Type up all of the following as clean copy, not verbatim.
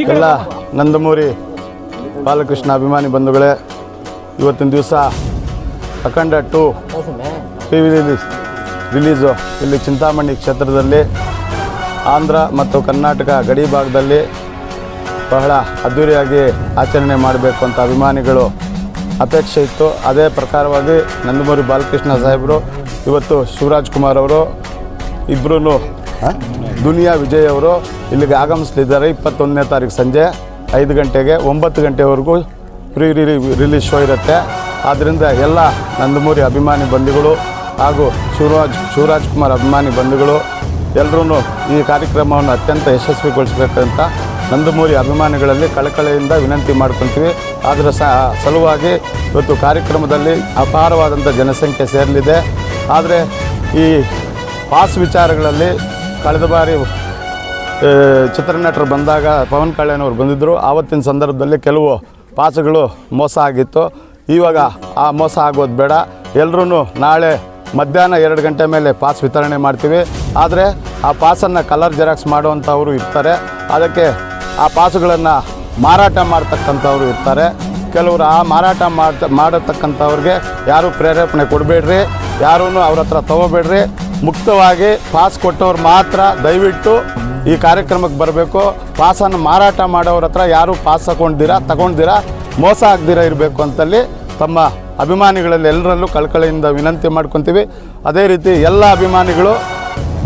ಎಲ್ಲ ನಂದಮೂರಿ ಬಾಲಕೃಷ್ಣ ಅಭಿಮಾನಿ ಬಂಧುಗಳೇ, ಇವತ್ತಿನ ದಿವಸ ಅಖಂಡ 2 ಟಿವಿ ರಿಲೀಸು ಇಲ್ಲಿ ಚಿಂತಾಮಣಿ ಕ್ಷೇತ್ರದಲ್ಲಿ ಆಂಧ್ರ ಮತ್ತು ಕರ್ನಾಟಕ ಗಡಿ ಭಾಗದಲ್ಲಿ ಬಹಳ ಅದ್ಧೂರಿಯಾಗಿ ಆಚರಣೆ ಮಾಡಬೇಕು ಅಂತ ಅಭಿಮಾನಿಗಳು ಅಪೇಕ್ಷೆ ಇತ್ತು. ಅದೇ ಪ್ರಕಾರವಾಗಿ ನಂದಮೂರಿ ಬಾಲಕೃಷ್ಣ ಸಾಹೇಬರು ಇವತ್ತು ಶಿವರಾಜ್ ಕುಮಾರ್ ಅವರು ಇಬ್ಬರೂ ದುನಿಯಾ ವಿಜಯ್ ಅವರು ಇಲ್ಲಿಗೆ ಆಗಮಿಸಲಿದ್ದಾರೆ. 21ನೇ ತಾರೀಕು ಸಂಜೆ 5 ಗಂಟೆಗೆ 9 ಗಂಟೆವರೆಗೂ ರಿಲೀಸ್ ಶೋ ಇರುತ್ತೆ. ಆದ್ದರಿಂದ ಎಲ್ಲ ನಂದಮೂರಿ ಅಭಿಮಾನಿ ಬಂಧುಗಳು ಹಾಗೂ ಶಿವರಾಜ್ ಕುಮಾರ್ ಅಭಿಮಾನಿ ಬಂಧುಗಳು ಎಲ್ಲರೂ ಈ ಕಾರ್ಯಕ್ರಮವನ್ನು ಅತ್ಯಂತ ಯಶಸ್ವಿಗೊಳಿಸಬೇಕಂತ ನಂದಮೂರಿ ಅಭಿಮಾನಿಗಳಲ್ಲಿ ಕಳಕಳಿಯಿಂದ ವಿನಂತಿ ಮಾಡ್ಕೊತೀವಿ. ಅದರ ಸಲುವಾಗಿ ಇವತ್ತು ಕಾರ್ಯಕ್ರಮದಲ್ಲಿ ಅಪಾರವಾದಂಥ ಜನಸಂಖ್ಯೆ ಸೇರಲಿದೆ. ಆದರೆ ಈ ಪಾಸ್ ವಿಚಾರಗಳಲ್ಲಿ ಕಳೆದ ಬಾರಿ ಚಿತ್ರನಟರು ಬಂದಾಗ ಪವನ್ ಕಲ್ಯಾಣ್ ಅವರು ಬಂದಿದ್ದರು. ಆವತ್ತಿನ ಸಂದರ್ಭದಲ್ಲಿ ಕೆಲವು ಪಾಸುಗಳು ಮೋಸ ಆಗಿತ್ತು. ಇವಾಗ ಆ ಮೋಸ ಆಗೋದು ಬೇಡ. ಎಲ್ಲರೂ ನಾಳೆ ಮಧ್ಯಾಹ್ನ 2 ಗಂಟೆ ಮೇಲೆ ಪಾಸ್ ವಿತರಣೆ ಮಾಡ್ತೀವಿ. ಆದರೆ ಆ ಪಾಸನ್ನು ಕಲರ್ ಜೆರಾಕ್ಸ್ ಮಾಡುವಂಥವರು ಇರ್ತಾರೆ. ಅದಕ್ಕೆ ಆ ಪಾಸುಗಳನ್ನು ಮಾರಾಟ ಮಾಡ್ತಕ್ಕಂಥವ್ರು ಇರ್ತಾರೆ. ಕೆಲವರು ಆ ಮಾರಾಟ ಮಾಡತಕ್ಕಂಥವ್ರಿಗೆ ಯಾರೂ ಪ್ರೇರೇಪಣೆ ಕೊಡಬೇಡ್ರಿ, ಯಾರೂ ಅವ್ರ ಹತ್ರ ತೊಗೋಬೇಡ್ರಿ. ಮುಕ್ತವಾಗಿ ಪಾಸ್ ಕೊಟ್ಟವ್ರು ಮಾತ್ರ ದಯವಿಟ್ಟು ಈ ಕಾರ್ಯಕ್ರಮಕ್ಕೆ ಬರಬೇಕು. ಪಾಸನ್ನು ಮಾರಾಟ ಮಾಡೋರ ಹತ್ರ ಯಾರೂ ಪಾಸ್ ತಗೊಂಡಿರ ಮೋಸ ಆಗದಿರ ಇರಬೇಕು ಅಂತಲ್ಲಿ ತಮ್ಮ ಅಭಿಮಾನಿಗಳಲ್ಲಿ ಎಲ್ಲರಲ್ಲೂ ಕಳಕಳಿಯಿಂದ ವಿನಂತಿ ಮಾಡ್ಕೊತೀವಿ. ಅದೇ ರೀತಿ ಎಲ್ಲ ಅಭಿಮಾನಿಗಳು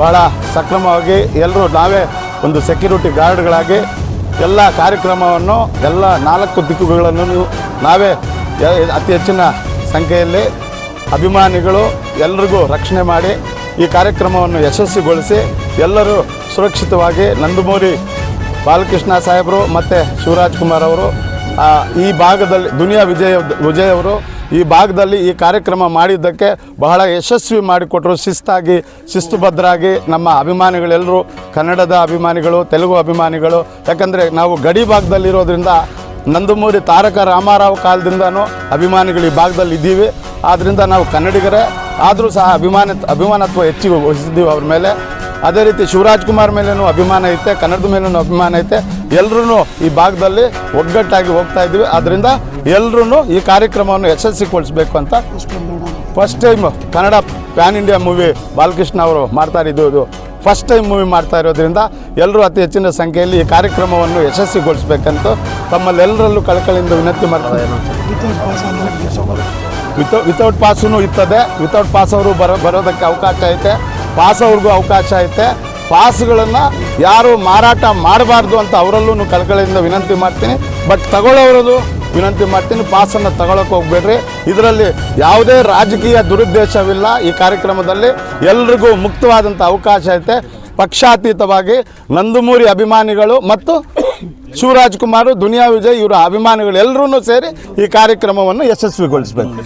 ಭಾಳ ಸಕ್ರಮವಾಗಿ ಎಲ್ಲರೂ ನಾವೇ ಒಂದು ಸೆಕ್ಯೂರಿಟಿ ಗಾರ್ಡ್ಗಳಾಗಿ ಎಲ್ಲ ಕಾರ್ಯಕ್ರಮವನ್ನು ಎಲ್ಲ 4 ದಿಕ್ಕುಗಳನ್ನು ನಾವೇ ಅತಿ ಹೆಚ್ಚಿನ ಸಂಖ್ಯೆಯಲ್ಲಿ ಅಭಿಮಾನಿಗಳು ಎಲ್ರಿಗೂ ರಕ್ಷಣೆ ಮಾಡಿ ಈ ಕಾರ್ಯಕ್ರಮವನ್ನು ಯಶಸ್ವಿಗೊಳಿಸಿ ಎಲ್ಲರೂ ಸುರಕ್ಷಿತವಾಗಿ ನಂದಮೂರಿ ಬಾಲಕೃಷ್ಣ ಸಾಹೇಬರು ಮತ್ತು ಶಿವರಾಜ್ ಕುಮಾರ್ ಅವರು ಈ ಭಾಗದಲ್ಲಿ ದುನಿಯಾ ವಿಜಯ್ ಅವರು ಈ ಭಾಗದಲ್ಲಿ ಈ ಕಾರ್ಯಕ್ರಮ ಮಾಡಿದ್ದಕ್ಕೆ ಬಹಳ ಯಶಸ್ವಿ ಮಾಡಿಕೊಟ್ರು. ಶಿಸ್ತುಬದ್ಧರಾಗಿ ನಮ್ಮ ಅಭಿಮಾನಿಗಳೆಲ್ಲರೂ ಕನ್ನಡದ ಅಭಿಮಾನಿಗಳು, ತೆಲುಗು ಅಭಿಮಾನಿಗಳು, ಯಾಕಂದರೆ ನಾವು ಗಡಿ ಭಾಗದಲ್ಲಿರೋದ್ರಿಂದ ನಂದಮೂರಿ ತಾರಕ ರಾಮಾರಾವ್ ಕಾಲದಿಂದನೂ ಅಭಿಮಾನಿಗಳು ಈ ಭಾಗದಲ್ಲಿ ಇದ್ದೀವಿ. ಆದ್ದರಿಂದ ನಾವು ಕನ್ನಡಿಗರೇ ಆದರೂ ಸಹ ಅಭಿಮಾನತ್ವ ಹೆಚ್ಚಿಗೆ ವಹಿಸಿದ್ದೀವಿ ಅವ್ರ ಮೇಲೆ. ಅದೇ ರೀತಿ ಶಿವರಾಜ್ ಕುಮಾರ್ ಮೇಲೂ ಅಭಿಮಾನ ಐತೆ, ಕನ್ನಡದ ಮೇಲೂ ಅಭಿಮಾನ ಐತೆ. ಎಲ್ಲರೂ ಈ ಭಾಗದಲ್ಲಿ ಒಗ್ಗಟ್ಟಾಗಿ ಹೋಗ್ತಾ ಇದ್ದೀವಿ. ಆದ್ದರಿಂದ ಎಲ್ಲರೂ ಈ ಕಾರ್ಯಕ್ರಮವನ್ನು ಯಶಸ್ವಿಗೊಳಿಸಬೇಕು ಅಂತ first time Kannada PAN India movie Balakrishna ಅವರು ಮಾಡ್ತಾ ಇದ್ದು ಫಸ್ಟ್ ಟೈಮ್ ಮೂವಿ ಮಾಡ್ತಾ ಇರೋದ್ರಿಂದ ಎಲ್ಲರೂ ಅತಿ ಹೆಚ್ಚಿನ ಸಂಖ್ಯೆಯಲ್ಲಿ ಈ ಕಾರ್ಯಕ್ರಮವನ್ನು ಯಶಸ್ವಿಗೊಳಿಸಬೇಕಂತ ತಮ್ಮಲ್ಲೆಲ್ಲರಲ್ಲೂ ಕಳಕಳಿಯಿಂದ ವಿನಂತಿ ಮಾಡ್ತಾರೆ. ವಿತೌಟ್ ಪಾಸೂ ಇರ್ತದೆ. ವಿತೌಟ್ ಪಾಸ್ ಅವರು ಬರೋದಕ್ಕೆ ಅವಕಾಶ ಐತೆ, ಪಾಸ್ ಅವ್ರಿಗೂ ಅವಕಾಶ ಐತೆ. ಪಾಸ್ಗಳನ್ನು ಯಾರು ಮಾರಾಟ ಮಾಡಬಾರ್ದು ಅಂತ ಅವರಲ್ಲೂ ಕಳಕಳಿಯಿಂದ ವಿನಂತಿ ಮಾಡ್ತೀನಿ. ಬಟ್ ತಗೊಳ್ಳೋರಲ್ಲೂ ವಿನಂತಿ ಮಾಡ್ತೀನಿ, ಪಾಸನ್ನು ತಗೊಳ್ಳೋಕೆ ಹೋಗಬೇಡ್ರಿ. ಇದರಲ್ಲಿ ಯಾವುದೇ ರಾಜಕೀಯ ದುರುದ್ದೇಶವಿಲ್ಲ. ಈ ಕಾರ್ಯಕ್ರಮದಲ್ಲಿ ಎಲ್ರಿಗೂ ಮುಕ್ತವಾದಂಥ ಅವಕಾಶ ಐತೆ. ಪಕ್ಷಾತೀತವಾಗಿ ನಂದಮೂರಿ ಅಭಿಮಾನಿಗಳು ಮತ್ತು ಶಿವರಾಜ್ ಕುಮಾರ್, ದುನಿಯಾ ವಿಜಯ್ ಇವರ ಅಭಿಮಾನಿಗಳು ಎಲ್ಲರೂ ಸೇರಿ ಈ ಕಾರ್ಯಕ್ರಮವನ್ನು ಯಶಸ್ವಿಗೊಳಿಸಬೇಕು.